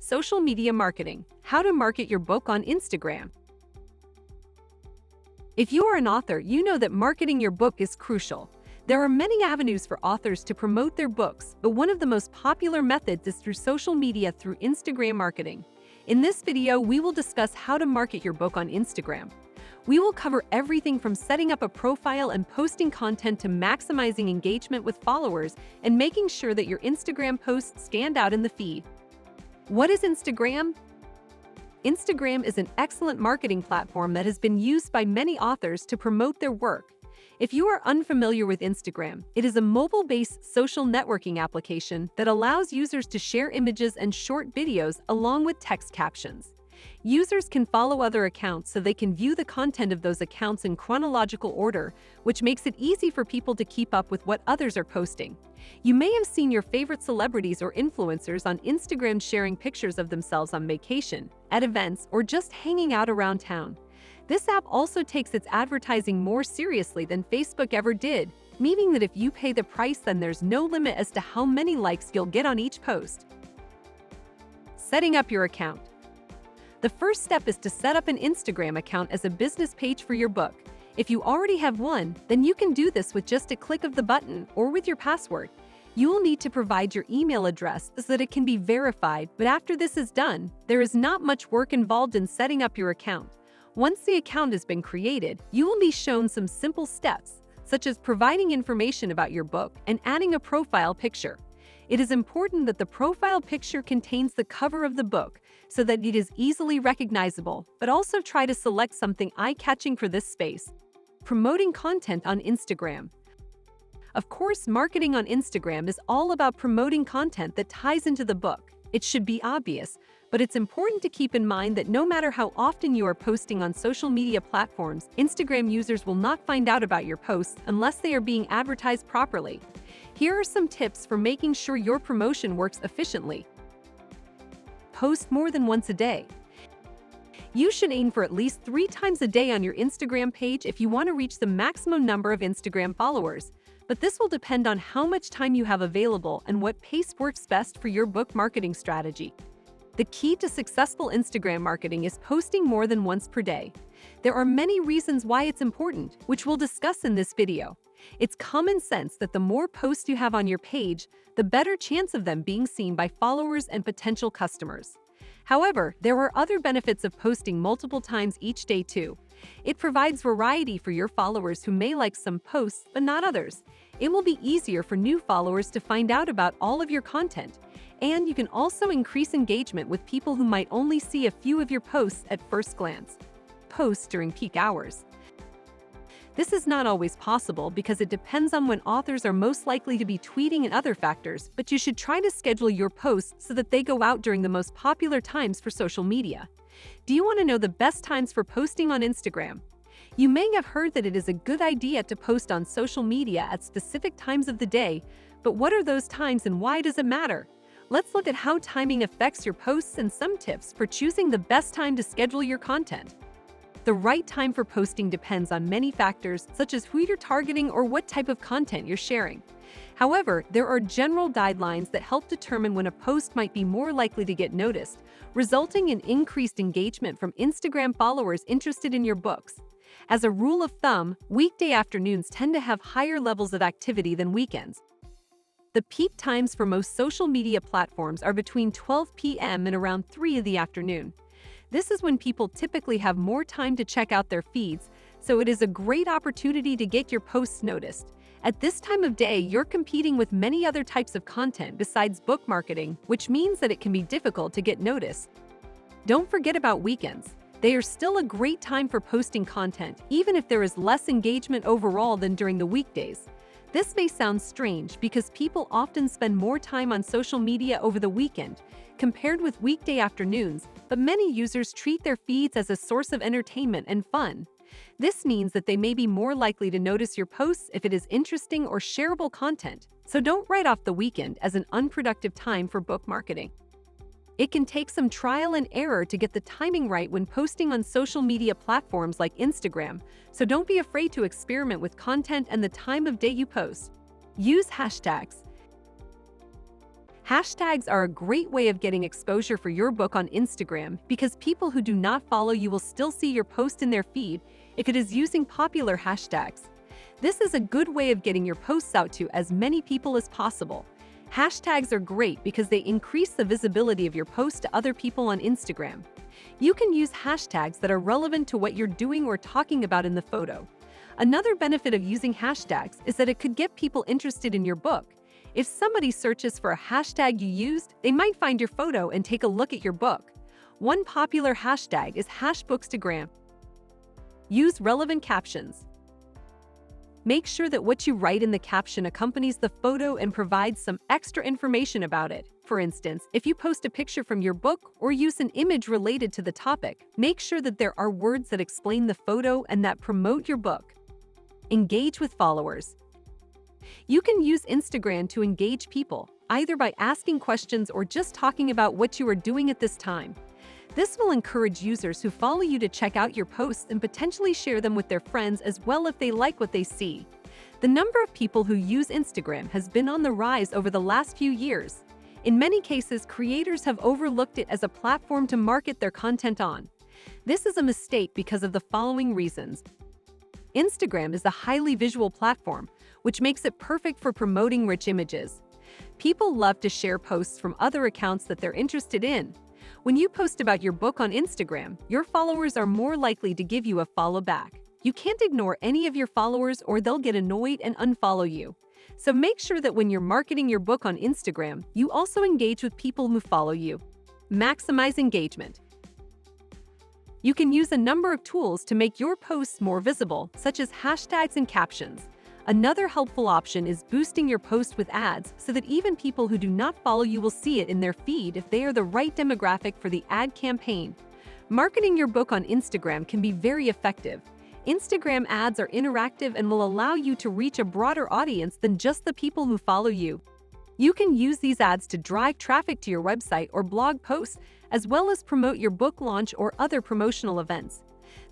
Social media marketing: how to market your book on Instagram. If you are an author, you know that marketing your book is crucial. There are many avenues for authors to promote their books, but one of the most popular methods is through social media through Instagram marketing. In this video, we will discuss how to market your book on Instagram. We will cover everything from setting up a profile and posting content to maximizing engagement with followers and making sure that your Instagram posts stand out in the feed. What is Instagram? Instagram is an excellent marketing platform that has been used by many authors to promote their work. If you are unfamiliar with Instagram, it is a mobile-based social networking application that allows users to share images and short videos along with text captions. Users can follow other accounts so they can view the content of those accounts in chronological order, which makes it easy for people to keep up with what others are posting. You may have seen your favorite celebrities or influencers on Instagram sharing pictures of themselves on vacation, at events, or just hanging out around town. This app also takes its advertising more seriously than Facebook ever did, meaning that if you pay the price, then there's no limit as to how many likes you'll get on each post. Setting up your account. The first step is to set up an Instagram account as a business page for your book. If you already have one, then you can do this with just a click of the button or with your password. You will need to provide your email address so that it can be verified, but after this is done, there is not much work involved in setting up your account. Once the account has been created, you will be shown some simple steps, such as providing information about your book and adding a profile picture. It is important that the profile picture contains the cover of the book so that it is easily recognizable, but also try to select something eye-catching for this space. Promoting content on Instagram. Of course, marketing on Instagram is all about promoting content that ties into the book. It should be obvious, but it's important to keep in mind that no matter how often you are posting on social media platforms, Instagram users will not find out about your posts unless they are being advertised properly. Here are some tips for making sure your promotion works efficiently. Post more than once a day. You should aim for at least 3 times a day on your Instagram page if you want to reach the maximum number of Instagram followers. But this will depend on how much time you have available and what pace works best for your book marketing strategy. The key to successful Instagram marketing is posting more than once per day. There are many reasons why it's important, which we'll discuss in this video. It's common sense that the more posts you have on your page, the better chance of them being seen by followers and potential customers. However, there are other benefits of posting multiple times each day too. It provides variety for your followers who may like some posts but not others. It will be easier for new followers to find out about all of your content. And you can also increase engagement with people who might only see a few of your posts at first glance. Posts during peak hours. This is not always possible because it depends on when authors are most likely to be tweeting and other factors, but you should try to schedule your posts so that they go out during the most popular times for social media. Do you want to know the best times for posting on Instagram? You may have heard that it is a good idea to post on social media at specific times of the day, but what are those times and why does it matter? Let's look at how timing affects your posts and some tips for choosing the best time to schedule your content. The right time for posting depends on many factors, such as who you're targeting or what type of content you're sharing. However, there are general guidelines that help determine when a post might be more likely to get noticed, resulting in increased engagement from Instagram followers interested in your books. As a rule of thumb, weekday afternoons tend to have higher levels of activity than weekends. The peak times for most social media platforms are between 12 p.m. and around 3 in the afternoon. This is when people typically have more time to check out their feeds, so it is a great opportunity to get your posts noticed. At this time of day, you're competing with many other types of content besides book marketing, which means that it can be difficult to get noticed. Don't forget about weekends. They are still a great time for posting content, even if there is less engagement overall than during the weekdays. This may sound strange because people often spend more time on social media over the weekend compared with weekday afternoons, but many users treat their feeds as a source of entertainment and fun. This means that they may be more likely to notice your posts if it is interesting or shareable content, so don't write off the weekend as an unproductive time for book marketing. It can take some trial and error to get the timing right when posting on social media platforms like Instagram, so don't be afraid to experiment with content and the time of day you post. Use hashtags. Hashtags are a great way of getting exposure for your book on Instagram because people who do not follow you will still see your post in their feed if it is using popular hashtags. This is a good way of getting your posts out to as many people as possible. Hashtags are great because they increase the visibility of your post to other people on Instagram. You can use hashtags that are relevant to what you're doing or talking about in the photo. Another benefit of using hashtags is that it could get people interested in your book. If somebody searches for a hashtag you used, they might find your photo and take a look at your book. One popular hashtag is #bookstagram. Use relevant captions. Make sure that what you write in the caption accompanies the photo and provides some extra information about it. For instance, if you post a picture from your book or use an image related to the topic, make sure that there are words that explain the photo and that promote your book. Engage with followers. You can use Instagram to engage people, either by asking questions or just talking about what you are doing at this time. This will encourage users who follow you to check out your posts and potentially share them with their friends as well if they like what they see. The number of people who use Instagram has been on the rise over the last few years. In many cases, creators have overlooked it as a platform to market their content on. This is a mistake because of the following reasons. Instagram is a highly visual platform, which makes it perfect for promoting rich images. People love to share posts from other accounts that they're interested in. When you post about your book on Instagram, your followers are more likely to give you a follow back. You can't ignore any of your followers or they'll get annoyed and unfollow you. So make sure that when you're marketing your book on Instagram, you also engage with people who follow you. Maximize engagement. You can use a number of tools to make your posts more visible, such as hashtags and captions. Another helpful option is boosting your post with ads so that even people who do not follow you will see it in their feed if they are the right demographic for the ad campaign. Marketing your book on Instagram can be very effective. Instagram ads are interactive and will allow you to reach a broader audience than just the people who follow you. You can use these ads to drive traffic to your website or blog posts, as well as promote your book launch or other promotional events.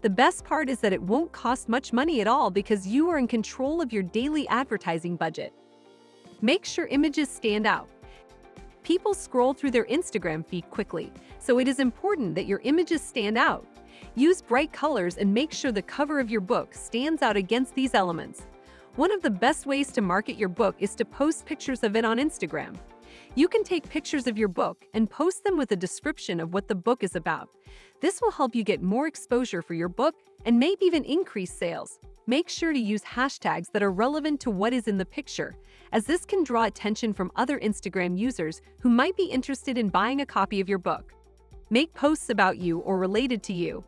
The best part is that it won't cost much money at all because you are in control of your daily advertising budget. Make sure images stand out. People scroll through their Instagram feed quickly, so it is important that your images stand out. Use bright colors and make sure the cover of your book stands out against these elements. One of the best ways to market your book is to post pictures of it on Instagram. You can take pictures of your book and post them with a description of what the book is about. This will help you get more exposure for your book and maybe even increase sales. Make sure to use hashtags that are relevant to what is in the picture, as this can draw attention from other Instagram users who might be interested in buying a copy of your book. Make posts about you or related to you.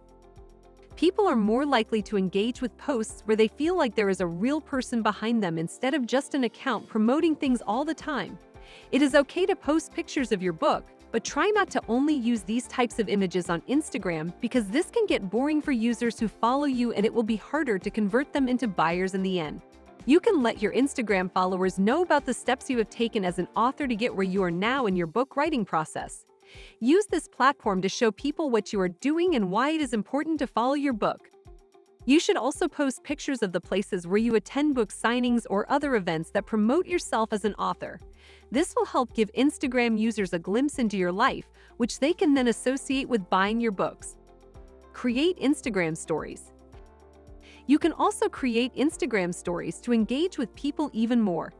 People are more likely to engage with posts where they feel like there is a real person behind them instead of just an account promoting things all the time. It is okay to post pictures of your book, but try not to only use these types of images on Instagram because this can get boring for users who follow you and it will be harder to convert them into buyers in the end. You can let your Instagram followers know about the steps you have taken as an author to get where you are now in your book writing process. Use this platform to show people what you are doing and why it is important to follow your book. You should also post pictures of the places where you attend book signings or other events that promote yourself as an author. This will help give Instagram users a glimpse into your life, which they can then associate with buying your books. Create Instagram stories. You can also create Instagram stories to engage with people even more.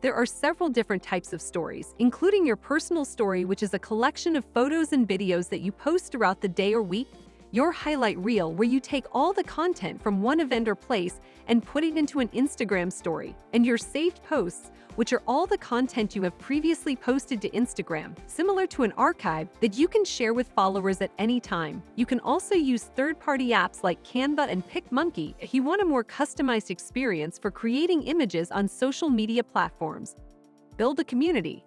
There are several different types of stories, including your personal story, which is a collection of photos and videos that you post throughout the day or week, your highlight reel, where you take all the content from one event or place and put it into an Instagram story, and your saved posts, which are all the content you have previously posted to Instagram, similar to an archive that you can share with followers at any time. You can also use third-party apps like Canva and PicMonkey if you want a more customized experience for creating images on social media platforms. Build a community.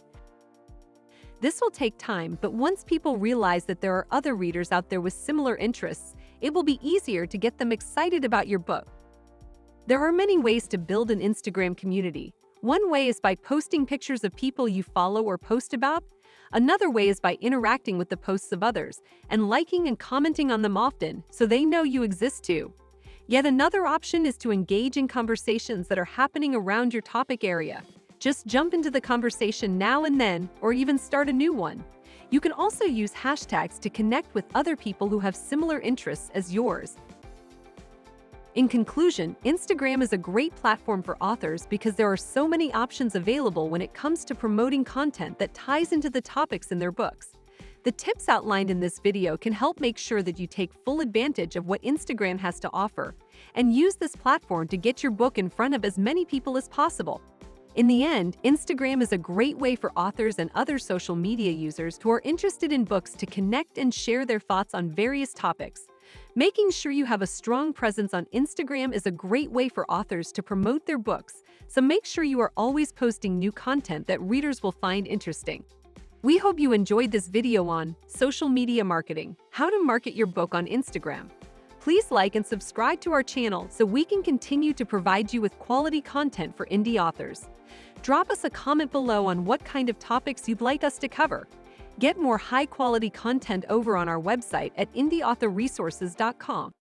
This will take time, but once people realize that there are other readers out there with similar interests, it will be easier to get them excited about your book. There are many ways to build an Instagram community. One way is by posting pictures of people you follow or post about. Another way is by interacting with the posts of others and liking and commenting on them often so they know you exist too. Yet another option is to engage in conversations that are happening around your topic area. Just jump into the conversation now and then, or even start a new one. You can also use hashtags to connect with other people who have similar interests as yours. In conclusion, Instagram is a great platform for authors because there are so many options available when it comes to promoting content that ties into the topics in their books. The tips outlined in this video can help make sure that you take full advantage of what Instagram has to offer, and use this platform to get your book in front of as many people as possible. In the end, Instagram is a great way for authors and other social media users who are interested in books to connect and share their thoughts on various topics. Making sure you have a strong presence on Instagram is a great way for authors to promote their books, so make sure you are always posting new content that readers will find interesting. We hope you enjoyed this video on social media marketing, how to market your book on Instagram. Please like and subscribe to our channel so we can continue to provide you with quality content for indie authors. Drop us a comment below on what kind of topics you'd like us to cover. Get more high-quality content over on our website at indieauthorresources.com.